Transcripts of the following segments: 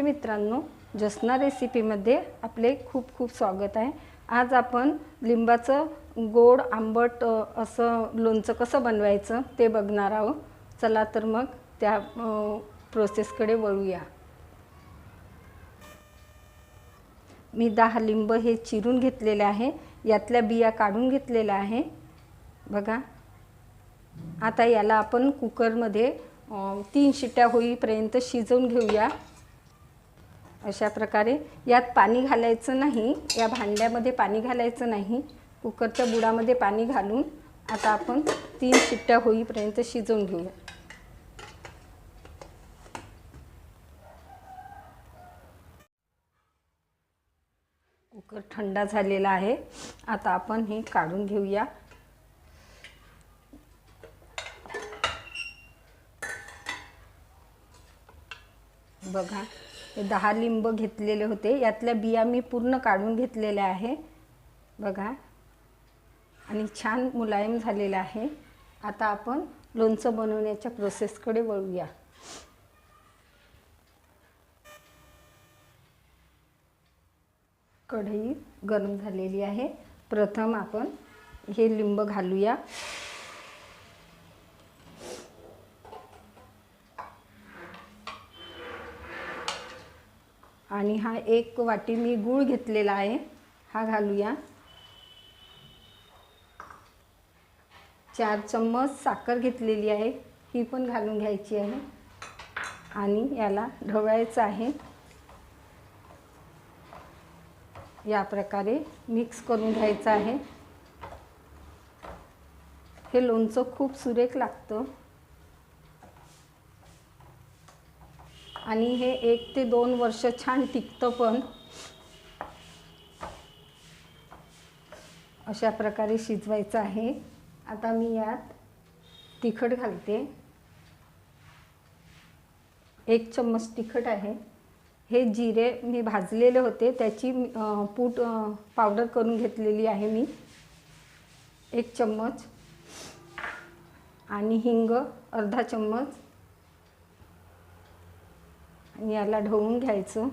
मित्रांनो, जसना रेसिपीमध्ये आपले खूप खूप स्वागत आहे। आज आपण लिंबाचं गोड आंबट असं लोणचं कसं बनवायचं ते बघणार आहोत। चला तर मग त्या प्रोसेसकडे वळूया। मी 10 लिंब हे चिरून घेतलेले आहे, यातल्या बिया काढून घेतलेल्या आहे बघा। आता याला आपण कुकरमध्ये 3 शिट्ट्या होईपर्यंत शिजवून घेऊया। अशा प्रकारे यात पाणी घालायचं नाही, या भांड्यामध्ये पाणी घालायचं नाही, कुकरच्या बुडामध्ये पाणी घालून आता आपण 3 शिट्ट्या होईपर्यंत शिजवून घेऊया। कुकर थंड झालेला आहे, आता आपण हे काढून घेऊया। बघा, हे 10 लिंब घेतलेले होते, यातल्या बिया मी पूर्ण काढून घेतलेल्या आहे बघा, आणि छान मुलायम झालेला आहे। आता आपण लोणचं बनवण्याच्या प्रोसेसकडे वळूया। कढई गरम झालेली आहे, प्रथम आपण हे लिंब घालूया। आणि हा 1 वाटी मी गूळ घेतलेला आहे, हा घालूया। 4 चम्मच साखर घेतलेली आहे, ही पण घालून घ्यायची आहे आणि याला ढवळायचं आहे। या प्रकारे मिक्स करून घ्यायचं आहे। हे लोणचं खूप सुरेख लागतं आणि हे 1 ते 2 वर्ष छान टिकतं पण। अशा प्रकारे शिजवायचं आहे। आता मी यात तिखट घालते, 1 चम्मच तिखट आहे। हे जिरे मी भाजलेले होते, त्याची पूड पावडर करून घेतलेली आहे मी, 1 चम्मच। आणि हिंग अर्धा चम्मच, आणि याला ढवळून घ्यायचं।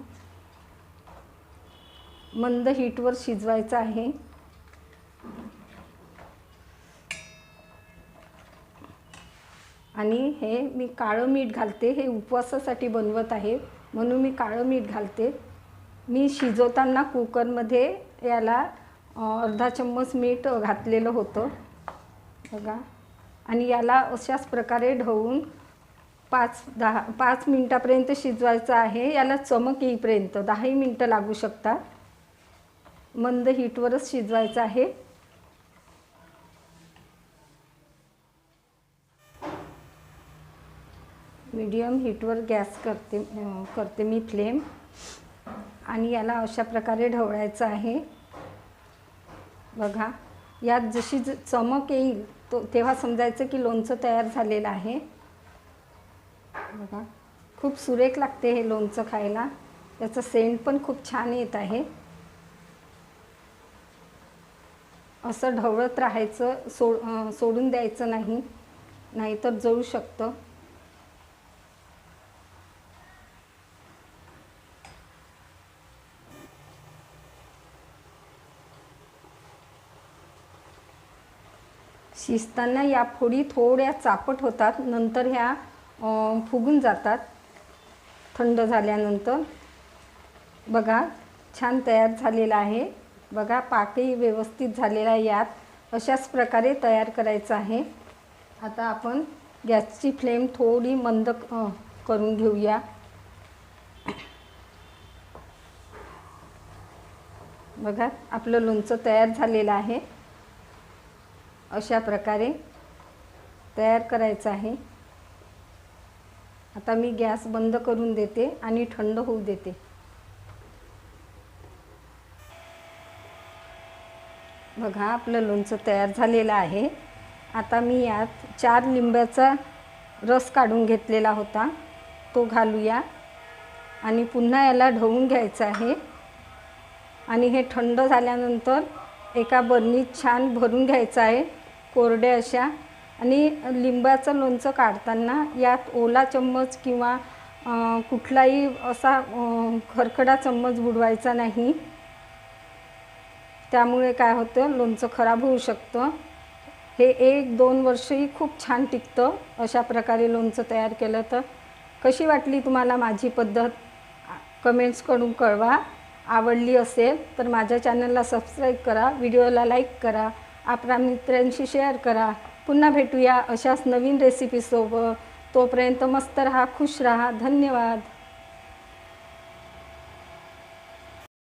मंद हीटवर शिजवायचं आहे। आणि हे मी काळं मीठ घालते, हे उपवासासाठी बनवत आहे म्हणून मी काळं मीठ घालते। मी शिजवताना कुकरमध्ये याला अर्धा चम्मच मीठ घातलेलं होतं बघा। आणि याला अशाच प्रकारे ढवळून 5 मिनिटापर्यंत शिजवायचं आहे। याला चमक येईपर्यंत 10 मिनिटं लागू शकतात। मंद हीटवरच शिजवायचं आहे। मीडियम हीटवर गॅस करते मी फ्लेम, आणि याला अशा प्रकारे ढवळायचं आहे बघा। यात जशी चमक येईल तेव्हा समजायचं की लोणचं तयार झालेलं आहे बघा। खूप सुरेख लागते हे लोणचं खायला, त्याचं सेंट पण खूप छान येत आहे। असं ढवळत राहायचं, सोडून द्यायचं नाही, नाहीतर जळू शकतं। शिजताना या फोडी थोड्या चापट होतात, नंतर ह्या फुगून जातात थंड झाल्यानंतर। बघा, छान तयार झालेला आहे बघा, पाकही व्यवस्थित झालेला आहे यात। अशाच प्रकारे तयार करायचं आहे। आता आपण गॅसची फ्लेम थोडी मंद करून घेऊया। बघा, आपलं लोणचं तयार झालेलं आहे। अशा प्रकारे तयार करायचं आहे। आता मी गॅस बंद करून देते आणि थंड होऊ देते। बघा, आपलं लोणचं तयार झालेलं आहे। आता मी यात 4 लिंबाचा रस काढून घेतलेला होता, तो घालूया आणि पुन्हा याला ढवळून घ्यायचं आहे। आणि हे थंड झाल्यानंतर एका बरणीत छान भरून घ्यायचं आहे, कोरड्या अशा। आणि लिंबाचं लोणचं काढताना यात ओला चम्मच किंवा कुठलाही असा खरखडा चम्मच बुडवायचा नाही, त्यामुळे काय होतं लोणचं खराब होऊ शकतं। हे 1-2 वर्षही खूप छान टिकतं अशा प्रकारे लोणचं तयार केलं तर। कशी वाटली तुम्हाला माझी पद्धत कमेंट्स करून कळवा। आवडली असेल तर माझ्या चॅनलला सबस्क्राईब करा, व्हिडिओला लाईक करा, आपल्या मित्रांशी शेअर करा। पुन्हा भेटूया अशाच नवीन रेसिपीसोबत। तोपर्यंत मस्त रहा, खुश रहा। धन्यवाद।